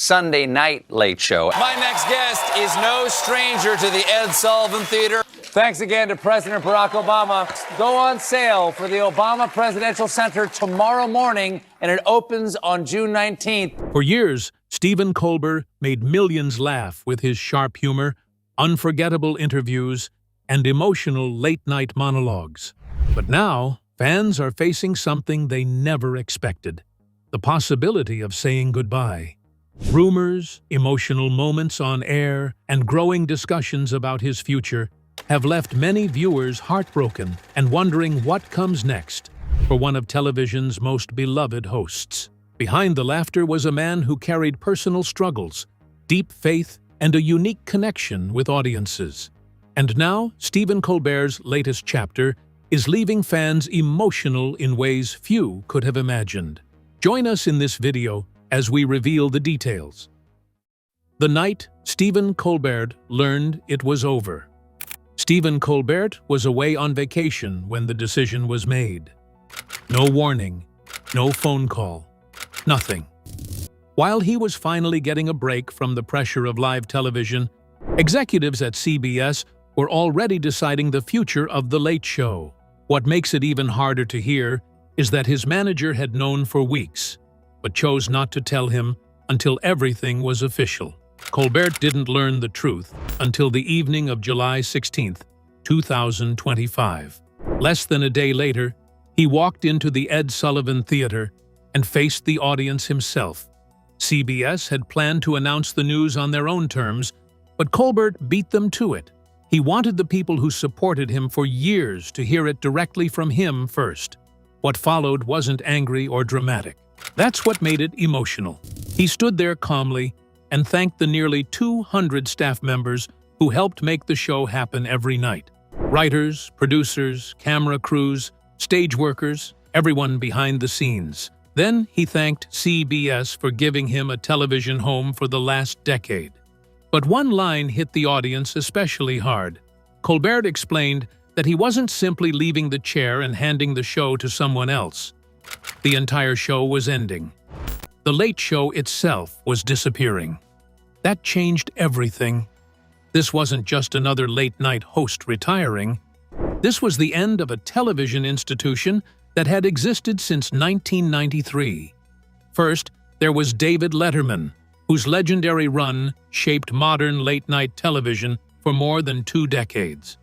Sunday Night Late Show. My next guest is no stranger to the Ed Sullivan Theater. Thanks again to President Barack Obama. Go on sale for the Obama Presidential Center tomorrow morning, and it opens on June 19th. For years, Stephen Colbert made millions laugh with his sharp humor, unforgettable interviews, and emotional late-night monologues. But now, fans are facing something they never expected: the possibility of saying goodbye. Rumors, emotional moments on air, and growing discussions about his future have left many viewers heartbroken and wondering what comes next for one of television's most beloved hosts. Behind the laughter was a man who carried personal struggles, deep faith, and a unique connection with audiences. And now, Stephen Colbert's latest chapter is leaving fans emotional in ways few could have imagined. Join us in this video as we reveal the details. The night Stephen Colbert learned it was over. Stephen Colbert was away on vacation when the decision was made. No warning, no phone call, nothing. While he was finally getting a break from the pressure of live television, executives at CBS were already deciding the future of The Late Show. What makes it even harder to hear is that his manager had known for weeks, but chose not to tell him until everything was official. Colbert didn't learn the truth until the evening of July 16, 2025. Less than a day later, he walked into the Ed Sullivan Theater and faced the audience himself. CBS had planned to announce the news on their own terms, but Colbert beat them to it. He wanted the people who supported him for years to hear it directly from him first. What followed wasn't angry or dramatic. That's what made it emotional. He stood there calmly and thanked the nearly 200 staff members who helped make the show happen every night. Writers, producers, camera crews, stage workers, everyone behind the scenes. Then he thanked CBS for giving him a television home for the last decade. But one line hit the audience especially hard. Colbert explained that he wasn't simply leaving the chair and handing the show to someone else. The entire show was ending. The Late Show itself was disappearing. That changed everything. This wasn't just another late-night host retiring. This was the end of a television institution that had existed since 1993. First, there was David Letterman, whose legendary run shaped modern late-night television for more than 2 decades.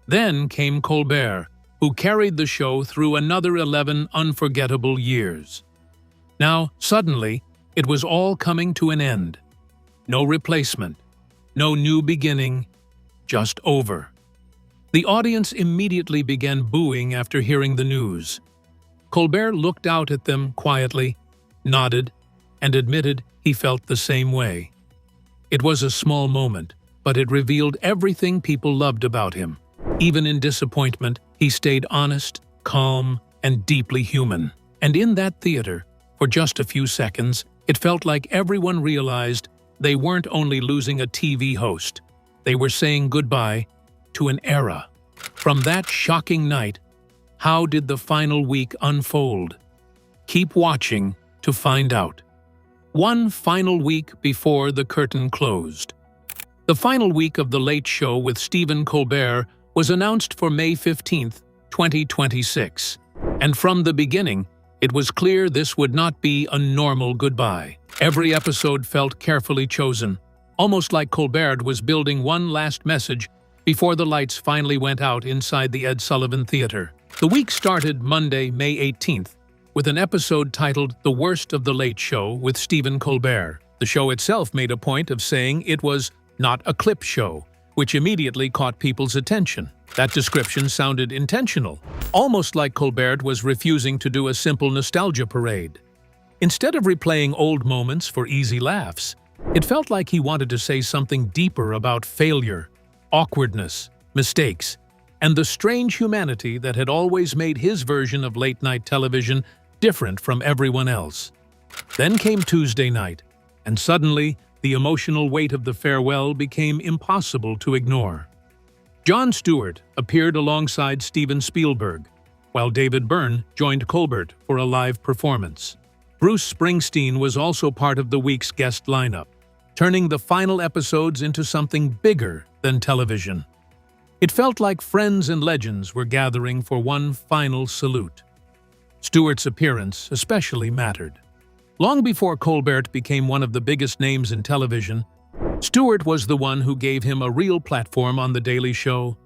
Then came Colbert, who carried the show through another 11 unforgettable years. Now, suddenly, it was all coming to an end. No replacement, no new beginning, just over. The audience immediately began booing after hearing the news. Colbert looked out at them quietly, nodded, and admitted he felt the same way. It was a small moment, but it revealed everything people loved about him. Even in disappointment, he stayed honest, calm, and deeply human. And in that theater, for just a few seconds, it felt like everyone realized they weren't only losing a TV host, they were saying goodbye to an era. From that shocking night, how did the final week unfold? Keep watching to find out. One final week before the curtain closed. The final week of The Late Show with Stephen Colbert was announced for May 15, 2026. And from the beginning, it was clear this would not be a normal goodbye. Every episode felt carefully chosen, almost like Colbert was building one last message before the lights finally went out inside the Ed Sullivan Theater. The week started Monday, May 18th, with an episode titled The Worst of the Late Show with Stephen Colbert. The show itself made a point of saying it was not a clip show, which immediately caught people's attention. That description sounded intentional, almost like Colbert was refusing to do a simple nostalgia parade. Instead of replaying old moments for easy laughs, it felt like he wanted to say something deeper about failure, awkwardness, mistakes, and the strange humanity that had always made his version of late-night television different from everyone else. Then came Tuesday night, and suddenly, the emotional weight of the farewell became impossible to ignore. Jon Stewart appeared alongside Steven Spielberg, while David Byrne joined Colbert for a live performance. Bruce Springsteen was also part of the week's guest lineup. turning the final episodes into something bigger than television. It felt like friends and legends were gathering for one final salute. Stewart's appearance especially mattered. Long before Colbert became one of the biggest names in television, Stewart was the one who gave him a real platform on The Daily Show.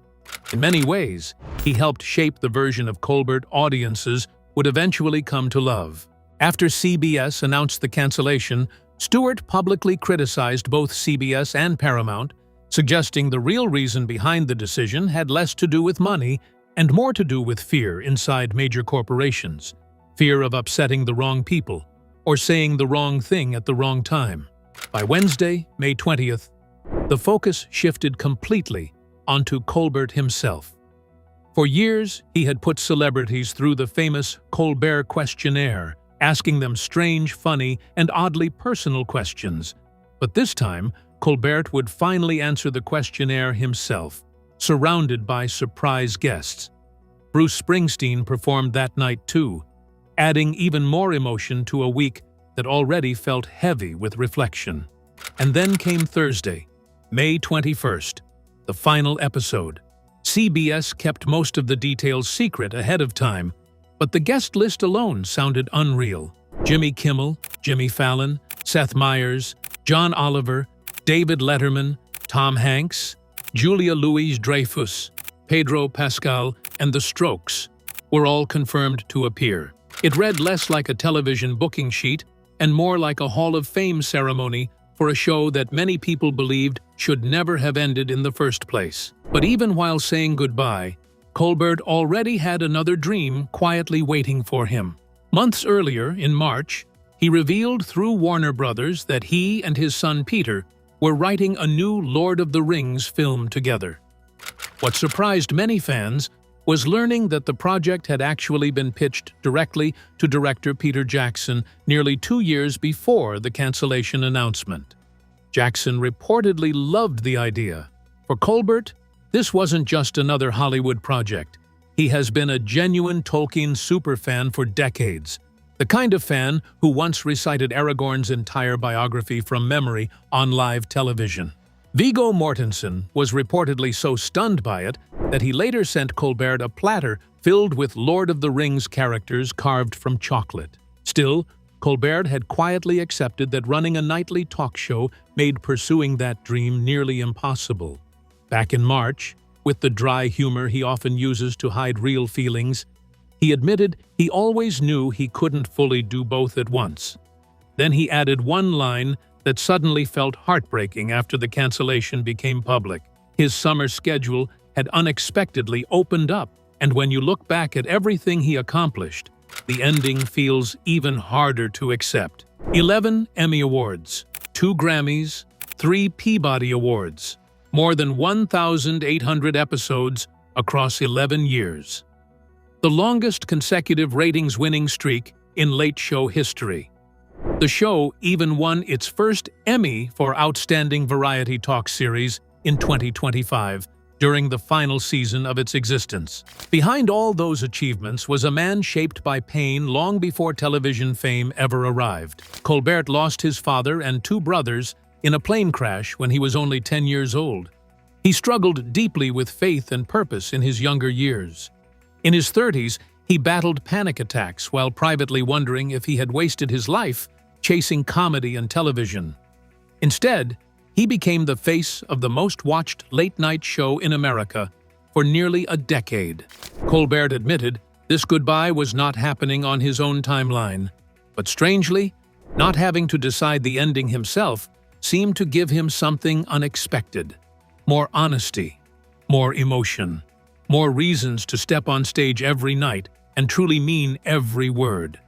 In many ways, he helped shape the version of Colbert audiences would eventually come to love. After CBS announced the cancellation, Stewart publicly criticized both CBS and Paramount, suggesting the real reason behind the decision had less to do with money and more to do with fear inside major corporations, fear of upsetting the wrong people or saying the wrong thing at the wrong time. By Wednesday, May 20th, the focus shifted completely onto Colbert himself. For years, he had put celebrities through the famous Colbert questionnaire, asking them strange, funny, and oddly personal questions. But this time, Colbert would finally answer the questionnaire himself, surrounded by surprise guests. Bruce Springsteen performed that night too, adding even more emotion to a week that already felt heavy with reflection. And then came Thursday, May 21st, the final episode. CBS kept most of the details secret ahead of time, but the guest list alone sounded unreal. Jimmy Kimmel, Jimmy Fallon, Seth Meyers, John Oliver, David Letterman, Tom Hanks, Julia Louis-Dreyfus, Pedro Pascal, and The Strokes were all confirmed to appear. It read less like a television booking sheet and more like a Hall of Fame ceremony for a show that many people believed should never have ended in the first place. But even while saying goodbye, Colbert already had another dream quietly waiting for him. Months earlier, in March, he revealed through Warner Brothers that he and his son Peter were writing a new Lord of the Rings film together. What surprised many fans was learning that the project had actually been pitched directly to director Peter Jackson nearly 2 years before the cancellation announcement. Jackson reportedly loved the idea. For Colbert, this wasn't just another Hollywood project. He has been a genuine Tolkien superfan for decades, the kind of fan who once recited Aragorn's entire biography from memory on live television. Viggo Mortensen was reportedly so stunned by it that he later sent Colbert a platter filled with Lord of the Rings characters carved from chocolate. Still, Colbert had quietly accepted that running a nightly talk show made pursuing that dream nearly impossible. Back in March, with the dry humor he often uses to hide real feelings, he admitted he always knew he couldn't fully do both at once. Then he added one line that suddenly felt heartbreaking after the cancellation became public. His summer schedule had unexpectedly opened up, and when you look back at everything he accomplished, the ending feels even harder to accept. 11 Emmy Awards, 2 Grammys, 3 Peabody Awards, more than 1,800 episodes across 11 years. The longest consecutive ratings-winning streak in late show history. The show even won its first Emmy for Outstanding Variety Talk Series in 2025, during the final season of its existence. Behind all those achievements was a man shaped by pain long before television fame ever arrived. Colbert lost his father and 2 brothers in a plane crash when he was only 10 years old. He struggled deeply with faith and purpose in his younger years. In his 30s, he battled panic attacks while privately wondering if he had wasted his life chasing comedy and television. Instead, he became the face of the most-watched late-night show in America for nearly a decade. Colbert admitted this goodbye was not happening on his own timeline, but strangely, not having to decide the ending himself seemed to give him something unexpected. More honesty, more emotion, more reasons to step on stage every night and truly mean every word.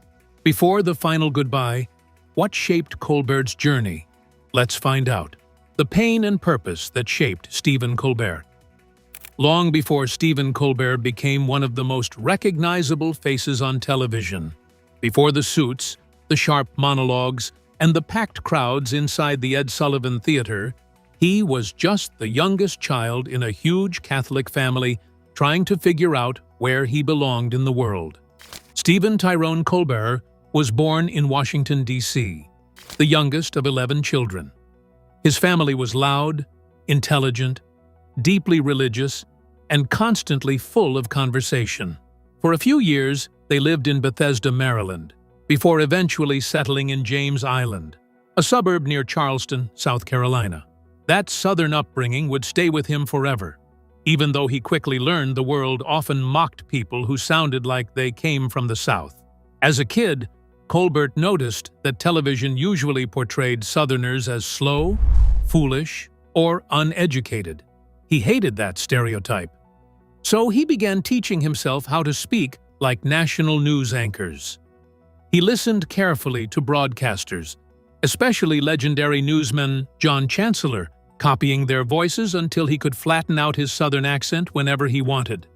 Before the final goodbye, what shaped Colbert's journey? Let's find out. The pain and purpose that shaped Stephen Colbert. Long before Stephen Colbert became one of the most recognizable faces on television, before the suits, the sharp monologues, and the packed crowds inside the Ed Sullivan Theater, he was just the youngest child in a huge Catholic family trying to figure out where he belonged in the world. Stephen Tyrone Colbert was born in Washington, D.C., the youngest of 11 children. His family was loud, intelligent, deeply religious, and constantly full of conversation. For a few years, they lived in Bethesda, Maryland, before eventually settling in James Island, a suburb near Charleston, South Carolina. That southern upbringing would stay with him forever, even though he quickly learned the world often mocked people who sounded like they came from the South. As a kid, Colbert noticed that television usually portrayed Southerners as slow, foolish, or uneducated. He hated that stereotype. So he began teaching himself how to speak like national news anchors. He listened carefully to broadcasters, especially legendary newsman John Chancellor, copying their voices until he could flatten out his Southern accent whenever he wanted.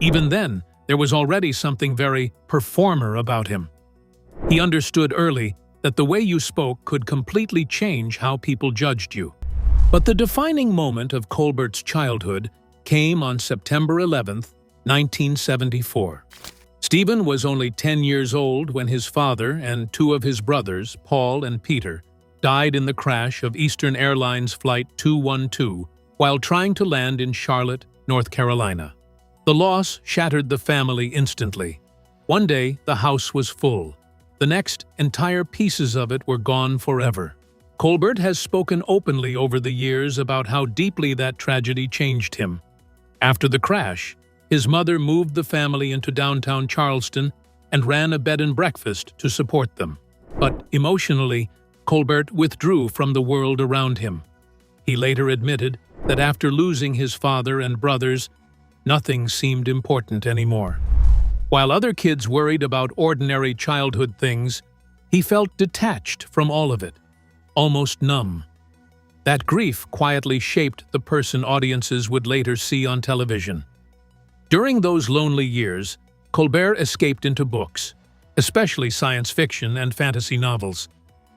Even then, there was already something very performer about him. He understood early that the way you spoke could completely change how people judged you. But the defining moment of Colbert's childhood came on September 11, 1974. Stephen was only 10 years old when his father and two of his brothers, Paul and Peter, died in the crash of Eastern Airlines Flight 212 while trying to land in Charlotte, North Carolina. The loss shattered the family instantly. One day, the house was full. The next, entire pieces of it were gone forever. Colbert has spoken openly over the years about how deeply that tragedy changed him. After the crash, his mother moved the family into downtown Charleston and ran a bed and breakfast to support them. But emotionally, Colbert withdrew from the world around him. He later admitted that after losing his father and brothers, nothing seemed important anymore. While other kids worried about ordinary childhood things, he felt detached from all of it, almost numb. That grief quietly shaped the person audiences would later see on television. During those lonely years, Colbert escaped into books, especially science fiction and fantasy novels.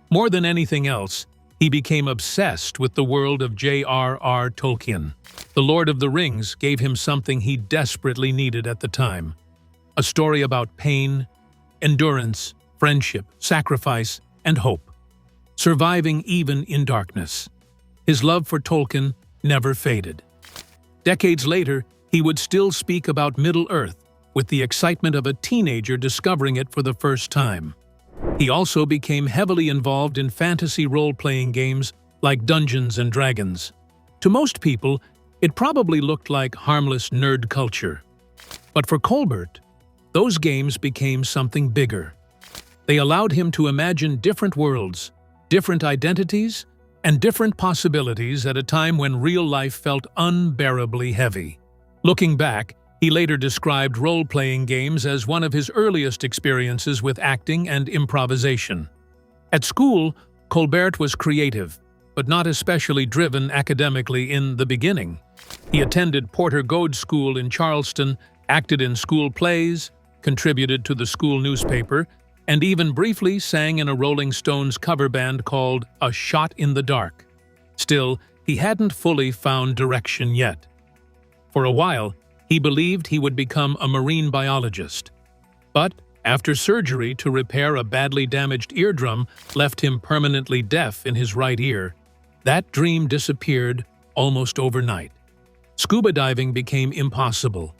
More than anything else, he became obsessed with the world of J.R.R. Tolkien. The Lord of the Rings gave him something he desperately needed at the time: a story about pain, endurance, friendship, sacrifice, and hope, surviving even in darkness. His love for Tolkien never faded. Decades later, he would still speak about Middle-earth with the excitement of a teenager discovering it for the first time. He also became heavily involved in fantasy role-playing games like Dungeons and Dragons. To most people, it probably looked like harmless nerd culture. But for Colbert, those games became something bigger. They allowed him to imagine different worlds, different identities, and different possibilities at a time when real life felt unbearably heavy. Looking back, he later described role-playing games as one of his earliest experiences with acting and improvisation. At school, Colbert was creative, but not especially driven academically in the beginning. He attended Porter Goad School in Charleston, acted in school plays, contributed to the school newspaper, and even briefly sang in a Rolling Stones cover band called A Shot in the Dark. Still, he hadn't fully found direction yet. For a while, he believed he would become a marine biologist. But after surgery to repair a badly damaged eardrum left him permanently deaf in his right ear, that dream disappeared almost overnight. Scuba diving became impossible,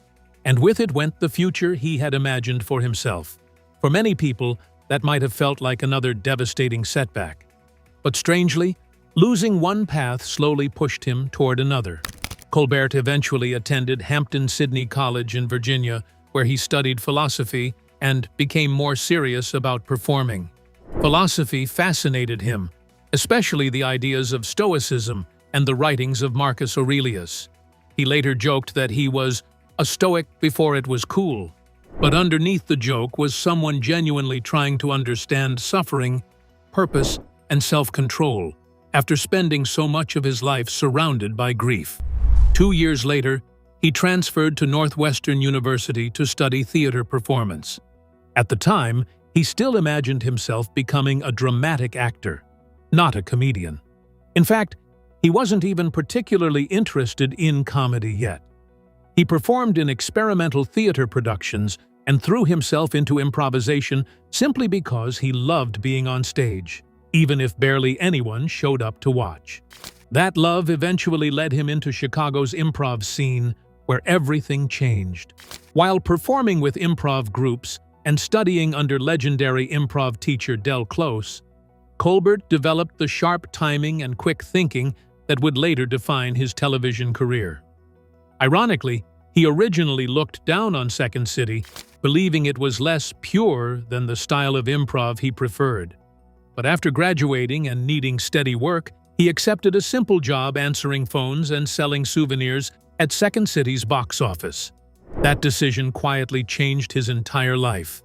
and with it went the future he had imagined for himself. For many people, that might have felt like another devastating setback. But strangely, losing one path slowly pushed him toward another. Colbert eventually attended Hampton-Sydney College in Virginia, where he studied philosophy and became more serious about performing. Philosophy fascinated him, especially the ideas of Stoicism and the writings of Marcus Aurelius. He later joked that he was a Stoic before it was cool. But underneath the joke was someone genuinely trying to understand suffering, purpose, and self-control after spending so much of his life surrounded by grief. 2 years later, he transferred to Northwestern University to study theater performance. At the time, he still imagined himself becoming a dramatic actor, not a comedian. In fact, he wasn't even particularly interested in comedy yet. He performed in experimental theater productions and threw himself into improvisation simply because he loved being on stage. even if barely anyone showed up to watch. That love eventually led him into Chicago's improv scene, where everything changed. While performing with improv groups and studying under legendary improv teacher Del Close, Colbert developed the sharp timing and quick thinking that would later define his television career. Ironically, he originally looked down on Second City, believing it was less pure than the style of improv he preferred. But after graduating and needing steady work, he accepted a simple job answering phones and selling souvenirs at Second City's box office. That decision quietly changed his entire life.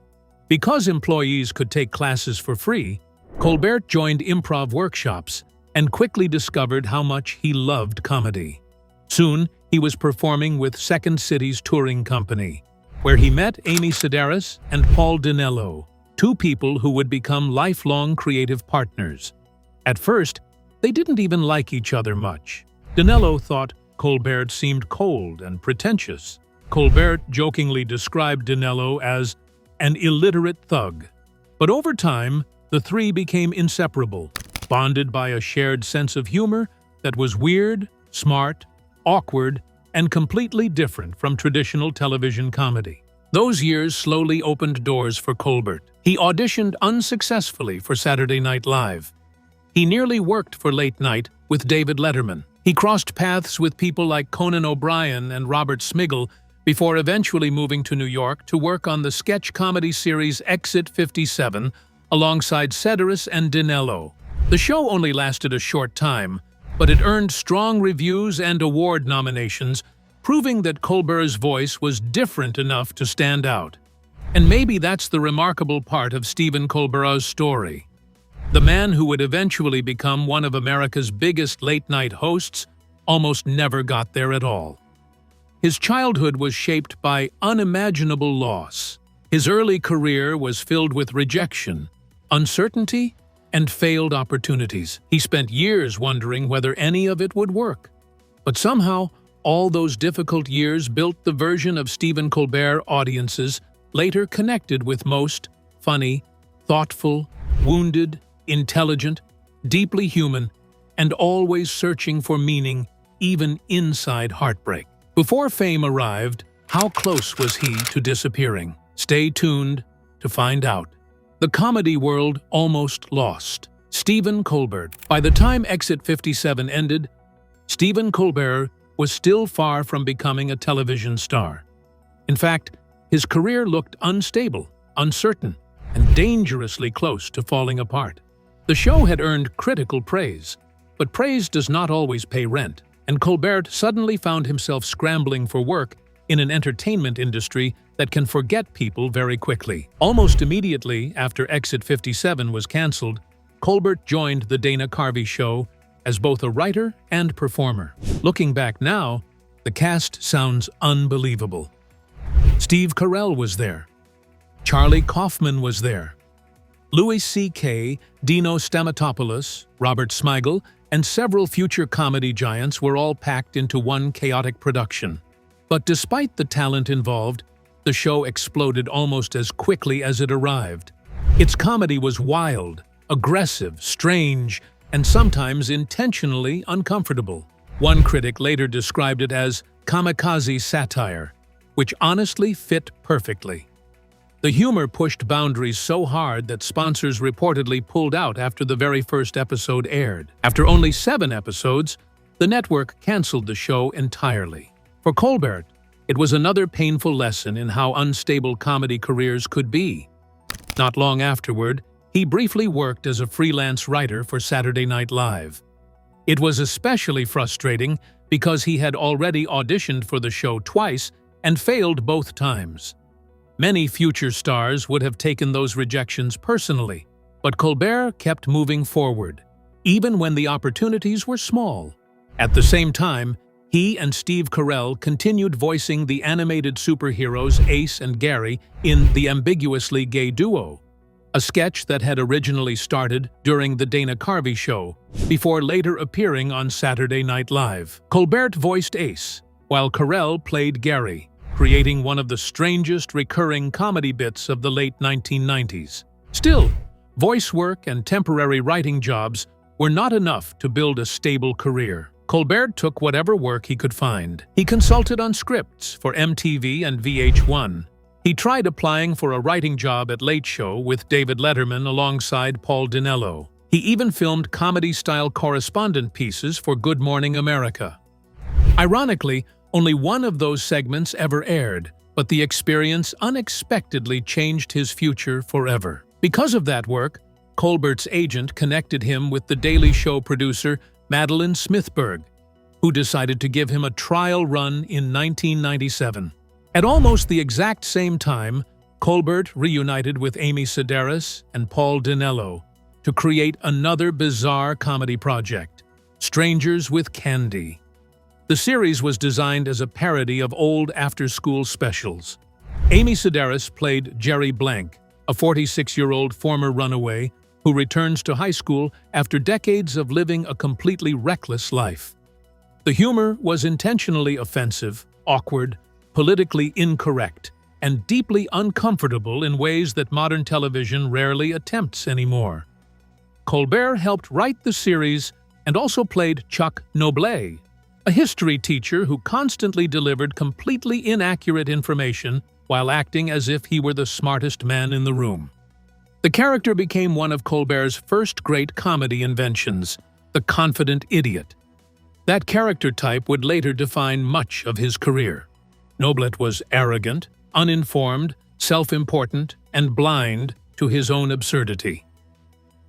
Because employees could take classes for free, Colbert joined improv workshops and quickly discovered how much he loved comedy. Soon, he was performing with Second City's touring company, where he met Amy Sedaris and Paul Dinello, two people who would become lifelong creative partners. At first, they didn't even like each other much. Dinello thought Colbert seemed cold and pretentious. Colbert jokingly described Dinello as an illiterate thug. But over time, the three became inseparable, bonded by a shared sense of humor that was weird, smart, awkward, and completely different from traditional television comedy. Those years slowly opened doors for Colbert. He auditioned unsuccessfully for Saturday Night Live. He nearly worked for Late Night with David Letterman. He crossed paths with people like Conan O'Brien and Robert Smigel before eventually moving to New York to work on the sketch comedy series Exit 57 alongside Sedaris and Dinello. The show only lasted a short time, but it earned strong reviews and award nominations, proving that Colbert's voice was different enough to stand out. And maybe that's the remarkable part of Stephen Colbert's story. The man who would eventually become one of America's biggest late-night hosts almost never got there at all. His childhood was shaped by unimaginable loss. His early career was filled with rejection, uncertainty, and failed opportunities. He spent years wondering whether any of it would work. But somehow, all those difficult years built the version of Stephen Colbert audiences later connected with most: funny, thoughtful, wounded, intelligent, deeply human, and always searching for meaning, even inside heartbreak. Before fame arrived, how close was he to disappearing? Stay tuned to find out. The comedy world almost lost Stephen Colbert. By the time Exit 57 ended, Stephen Colbert was still far from becoming a television star. In fact, his career looked unstable, uncertain, and dangerously close to falling apart. The show had earned critical praise, but praise does not always pay rent, and Colbert suddenly found himself scrambling for work in an entertainment industry that can forget people very quickly. Almost immediately after Exit 57 was canceled, Colbert joined The Dana Carvey Show as both a writer and performer. Looking back now, the cast sounds unbelievable. Steve Carell was there. Charlie Kaufman was there. Louis C.K., Dino Stamatopoulos, Robert Smigel, and several future comedy giants were all packed into one chaotic production. But despite the talent involved, the show exploded almost as quickly as it arrived. Its comedy was wild, aggressive, strange, and sometimes intentionally uncomfortable. One critic later described it as kamikaze satire, which honestly fit perfectly. The humor pushed boundaries so hard that sponsors reportedly pulled out after the very first episode aired. After only 7 episodes, the network canceled the show entirely. For Colbert, it was another painful lesson in how unstable comedy careers could be. Not long afterward, he briefly worked as a freelance writer for Saturday Night Live. It was especially frustrating because he had already auditioned for the show twice and failed both times. Many future stars would have taken those rejections personally, but Colbert kept moving forward, even when the opportunities were small. At the same time, he and Steve Carell continued voicing the animated superheroes Ace and Gary in The Ambiguously Gay Duo, a sketch that had originally started during The Dana Carvey Show, before later appearing on Saturday Night Live. Colbert voiced Ace, while Carell played Gary, creating one of the strangest recurring comedy bits of the late 1990s. Still, Voice work and temporary writing jobs were not enough to build a stable career. Colbert took whatever work he could find. He consulted on scripts for MTV and VH1. He tried applying for a writing job at Late Show with David Letterman alongside Paul Dinello. He even filmed comedy-style correspondent pieces for Good Morning America. Ironically, only one of those segments ever aired, but the experience unexpectedly changed his future forever. Because of that work, Colbert's agent connected him with The Daily Show producer Madeline Smithberg, who decided to give him a trial run in 1997. At almost the exact same time, Colbert reunited with Amy Sedaris and Paul Dinello to create another bizarre comedy project, Strangers with Candy. The series was designed as a parody of old after-school specials. Amy Sedaris played Jerry Blank, a 46-year-old former runaway who returns to high school after decades of living a completely reckless life. The humor was intentionally offensive, awkward, politically incorrect, and deeply uncomfortable in ways that modern television rarely attempts anymore. Colbert helped write the series and also played Chuck Noblet, a history teacher who constantly delivered completely inaccurate information while acting as if he were the smartest man in the room. The character became one of Colbert's first great comedy inventions, the confident idiot. That character type would later define much of his career. Noblet was arrogant, uninformed, self-important, and blind to his own absurdity.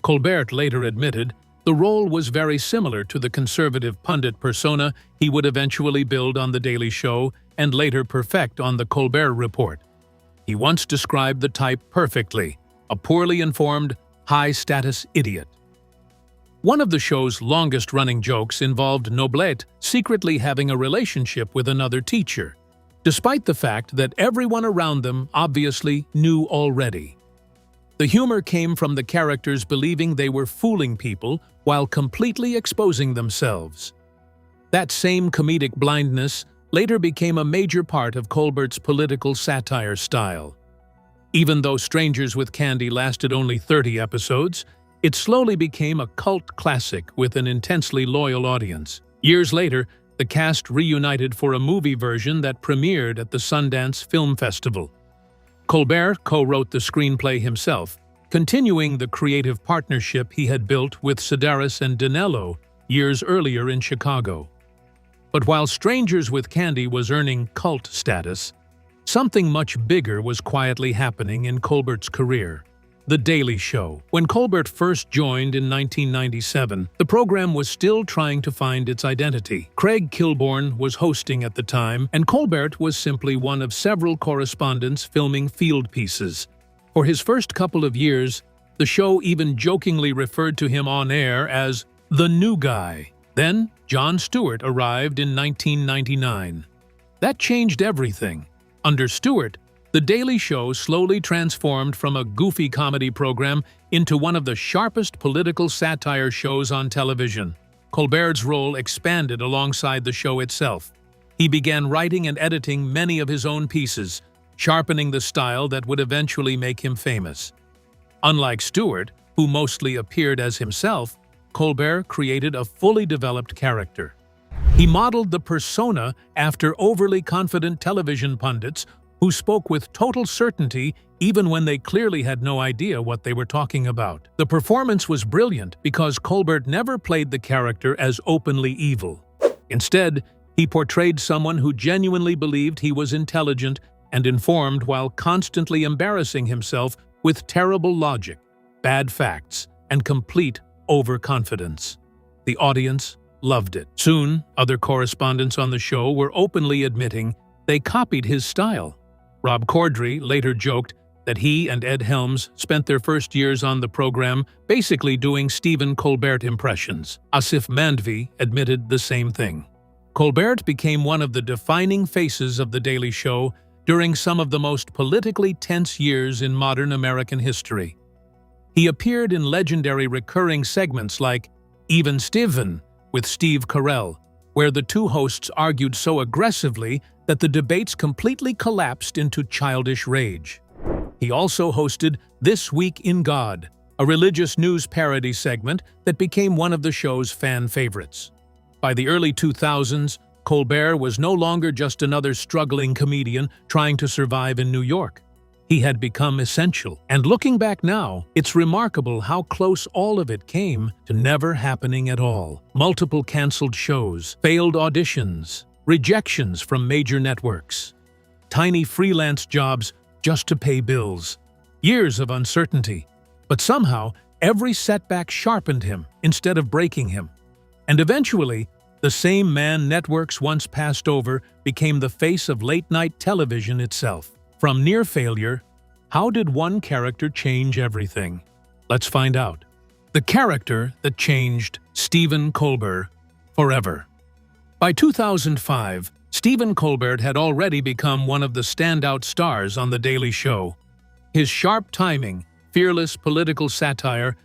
Colbert later admitted the role was very similar to the conservative pundit persona he would eventually build on The Daily Show and later perfect on The Colbert Report. He once described the type perfectly: a poorly informed, high-status idiot. One of the show's longest-running jokes involved Noblet secretly having a relationship with another teacher, despite the fact that everyone around them obviously knew already. The humor came from the characters believing they were fooling people while completely exposing themselves. That same comedic blindness later became a major part of Colbert's political satire style. Even though Strangers with Candy lasted only 30 episodes, it slowly became a cult classic with an intensely loyal audience. Years later, the cast reunited for a movie version that premiered at the Sundance Film Festival. Colbert co-wrote the screenplay himself, continuing the creative partnership he had built with Sedaris and Dinello years earlier in Chicago. But while Strangers with Candy was earning cult status, something much bigger was quietly happening in Colbert's career: The Daily Show. When Colbert first joined in 1997, the program was still trying to find its identity. Craig Kilborn was hosting at the time, and Colbert was simply one of several correspondents filming field pieces. For his first couple of years, the show even jokingly referred to him on air as the new guy. Then, Jon Stewart arrived in 1999. That changed everything. Under Stewart, The Daily Show slowly transformed from a goofy comedy program into one of the sharpest political satire shows on television. Colbert's role expanded alongside the show itself. He began writing and editing many of his own pieces, sharpening the style that would eventually make him famous. Unlike Stewart, who mostly appeared as himself, Colbert created a fully developed character. He modeled the persona after overly confident television pundits who spoke with total certainty even when they clearly had no idea what they were talking about. The performance was brilliant because Colbert never played the character as openly evil. Instead, he portrayed someone who genuinely believed he was intelligent and informed while constantly embarrassing himself with terrible logic, bad facts, and complete overconfidence. The audience loved it. Soon, other correspondents on the show were openly admitting they copied his style. Rob Corddry later joked that he and Ed Helms spent their first years on the program basically doing Stephen Colbert impressions. Asif Mandvi admitted the same thing. Colbert became one of the defining faces of The Daily Show during some of the most politically tense years in modern American history. He appeared in legendary recurring segments like Even Steven with Steve Carell, where the two hosts argued so aggressively that the debates completely collapsed into childish rage. He also hosted This Week in God, a religious news parody segment that became one of the show's fan favorites. By the early 2000s, Colbert was no longer just another struggling comedian trying to survive in New York. He had become essential, and looking back now, it's remarkable how close all of it came to never happening at all. Multiple canceled shows, failed auditions, rejections from major networks, tiny freelance jobs just to pay bills, years of uncertainty. But somehow, every setback sharpened him instead of breaking him. And eventually, the same man networks once passed over became the face of late-night television itself. From near failure, how did one character change everything? Let's find out. The character that changed Stephen Colbert forever. By 2005, Stephen Colbert had already become one of the standout stars on The Daily Show. His sharp timing, fearless political satire,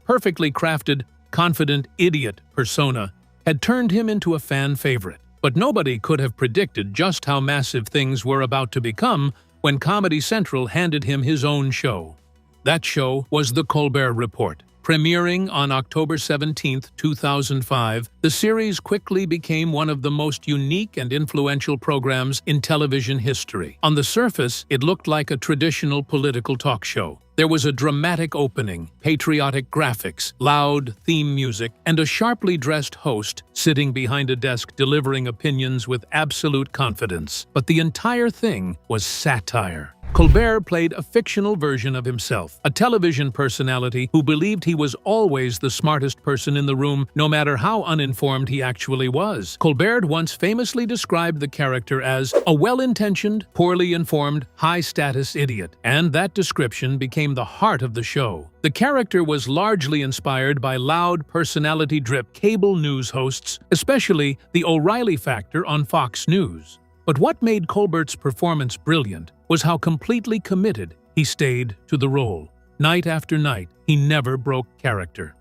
perfectly crafted, confident idiot persona had turned him into a fan favorite. But nobody could have predicted just how massive things were about to become when Comedy Central handed him his own show. That show was The Colbert Report. Premiering on October 17, 2005, the series quickly became one of the most unique and influential programs in television history. On the surface, it looked like a traditional political talk show. There was a dramatic opening, patriotic graphics, loud theme music, and a sharply dressed host sitting behind a desk delivering opinions with absolute confidence. But the entire thing was satire. Colbert played a fictional version of himself, a television personality who believed he was always the smartest person in the room, no matter how uninformed he actually was. Colbert once famously described the character as a well-intentioned, poorly informed, high-status idiot, and that description became the heart of the show. The character was largely inspired by loud, personality-dripped cable news hosts, especially the O'Reilly Factor on Fox News. But what made Colbert's performance brilliant was how completely committed he stayed to the role. Night after night, he never broke character.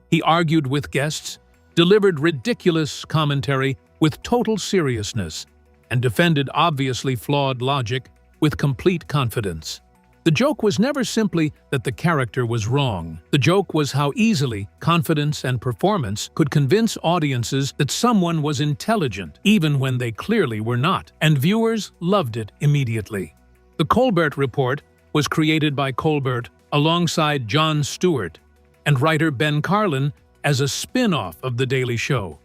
He argued with guests, delivered ridiculous commentary with total seriousness, and defended obviously flawed logic with complete confidence. The joke was never simply that the character was wrong. The joke was how easily confidence and performance could convince audiences that someone was intelligent, even when they clearly were not, and viewers loved it immediately. The Colbert Report was created by Colbert alongside Jon Stewart and writer Ben Carlin as a spin-off of The Daily Show.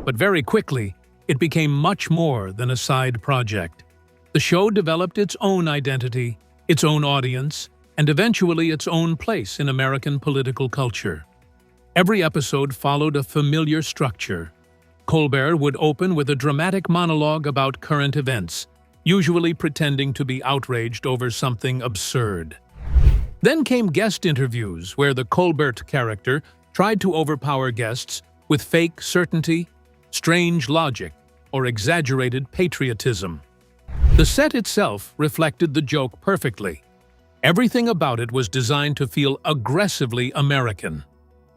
But very quickly, it became much more than a side project. The show developed its own identity, its own audience, and eventually its own place in American political culture. Every episode followed a familiar structure. Colbert would open with a dramatic monologue about current events, usually pretending to be outraged over something absurd. Then came guest interviews, where the Colbert character tried to overpower guests with fake certainty, strange logic, or exaggerated patriotism. The set itself reflected the joke perfectly. Everything about it was designed to feel aggressively American.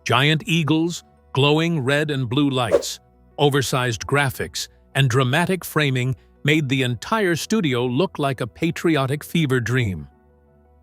Giant eagles, glowing red and blue lights, oversized graphics, and dramatic framing made the entire studio look like a patriotic fever dream.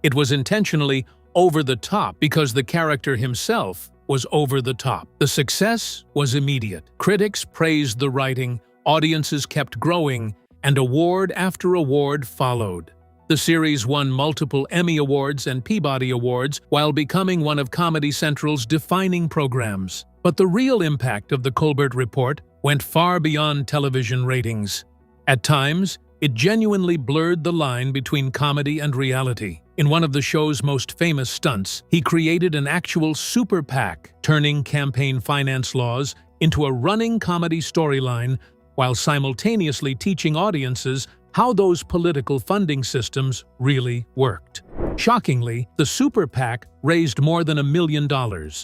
It was intentionally over the top because the character himself was over the top. The success was immediate. Critics praised the writing, audiences kept growing, and award after award followed. The series won multiple Emmy Awards and Peabody Awards while becoming one of Comedy Central's defining programs. But the real impact of The Colbert Report went far beyond television ratings. At times, it genuinely blurred the line between comedy and reality. In one of the show's most famous stunts, he created an actual super PAC, turning campaign finance laws into a running comedy storyline while simultaneously teaching audiences how those political funding systems really worked. Shockingly, the super PAC raised more than $1 million,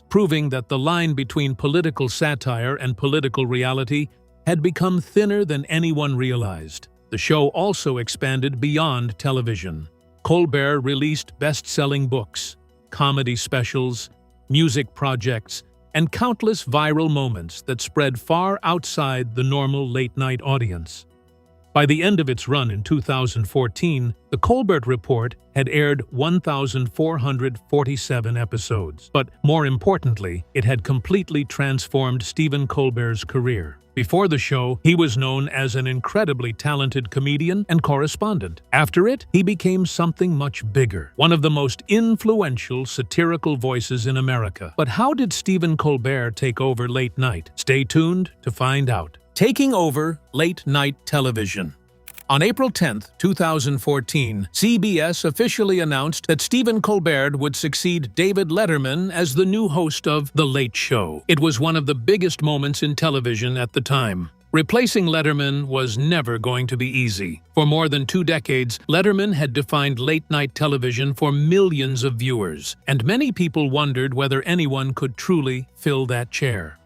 proving that the line between political satire and political reality had become thinner than anyone realized. The show also expanded beyond television. Colbert released best-selling books, comedy specials, music projects, and countless viral moments that spread far outside the normal late-night audience. By the end of its run in 2014, The Colbert Report had aired 1,447 episodes. But more importantly, it had completely transformed Stephen Colbert's career. Before the show, he was known as an incredibly talented comedian and correspondent. After it, he became something much bigger, one of the most influential satirical voices in America. But how did Stephen Colbert take over late night? Stay tuned to find out. Taking over late-night television. On April 10, 2014, CBS officially announced that Stephen Colbert would succeed David Letterman as the new host of The Late Show. It was one of the biggest moments in television at the time. Replacing Letterman was never going to be easy. For more than 2 decades, Letterman had defined late-night television for millions of viewers, and many people wondered whether anyone could truly fill that chair.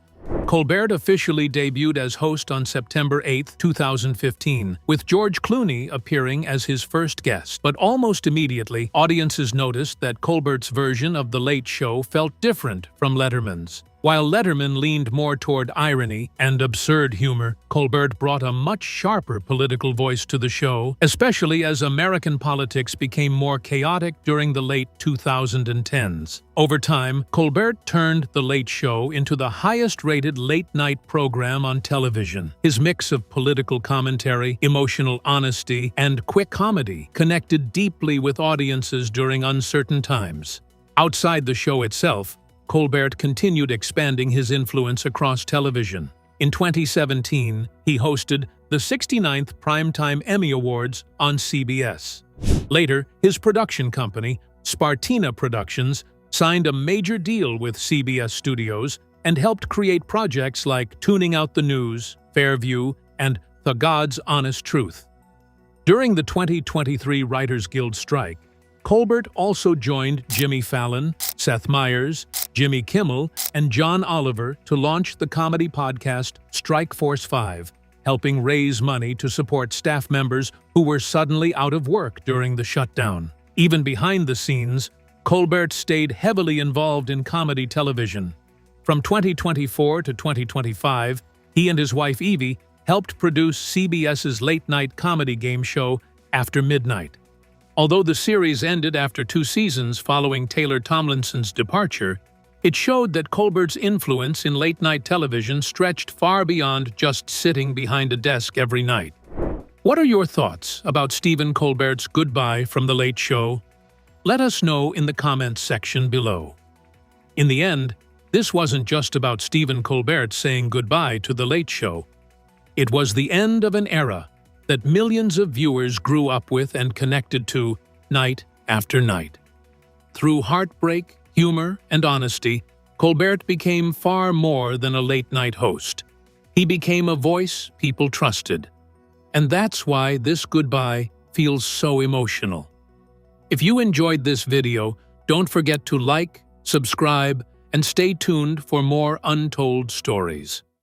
Colbert officially debuted as host on September 8, 2015, with George Clooney appearing as his first guest. But almost immediately, audiences noticed that Colbert's version of The Late Show felt different from Letterman's. While Letterman leaned more toward irony and absurd humor, Colbert brought a much sharper political voice to the show, especially as American politics became more chaotic during the late 2010s. Over time, Colbert turned The Late Show into the highest-rated late-night program on television. His mix of political commentary, emotional honesty, and quick comedy connected deeply with audiences during uncertain times. Outside the show itself, Colbert continued expanding his influence across television. In 2017, he hosted the 69th Primetime Emmy Awards on CBS. Later, his production company, Spartina Productions, signed a major deal with CBS Studios and helped create projects like Tuning Out the News, Fairview, and The God's Honest Truth. During the 2023 Writers Guild strike, Colbert also joined Jimmy Fallon, Seth Meyers, Jimmy Kimmel, and John Oliver to launch the comedy podcast Strike Force 5, helping raise money to support staff members who were suddenly out of work during the shutdown. Even behind the scenes, Colbert stayed heavily involved in comedy television. From 2024 to 2025, he and his wife Evie helped produce CBS's late-night comedy game show After Midnight. Although the series ended after 2 seasons following Taylor Tomlinson's departure, it showed that Colbert's influence in late-night television stretched far beyond just sitting behind a desk every night. What are your thoughts about Stephen Colbert's goodbye from The Late Show? Let us know in the comments section below. In the end, this wasn't just about Stephen Colbert saying goodbye to The Late Show. It was the end of an era that millions of viewers grew up with and connected to night after night. Through heartbreak, humor, and honesty, Colbert became far more than a late-night host. He became a voice people trusted. And that's why this goodbye feels so emotional. If you enjoyed this video, don't forget to like, subscribe, and stay tuned for more untold stories.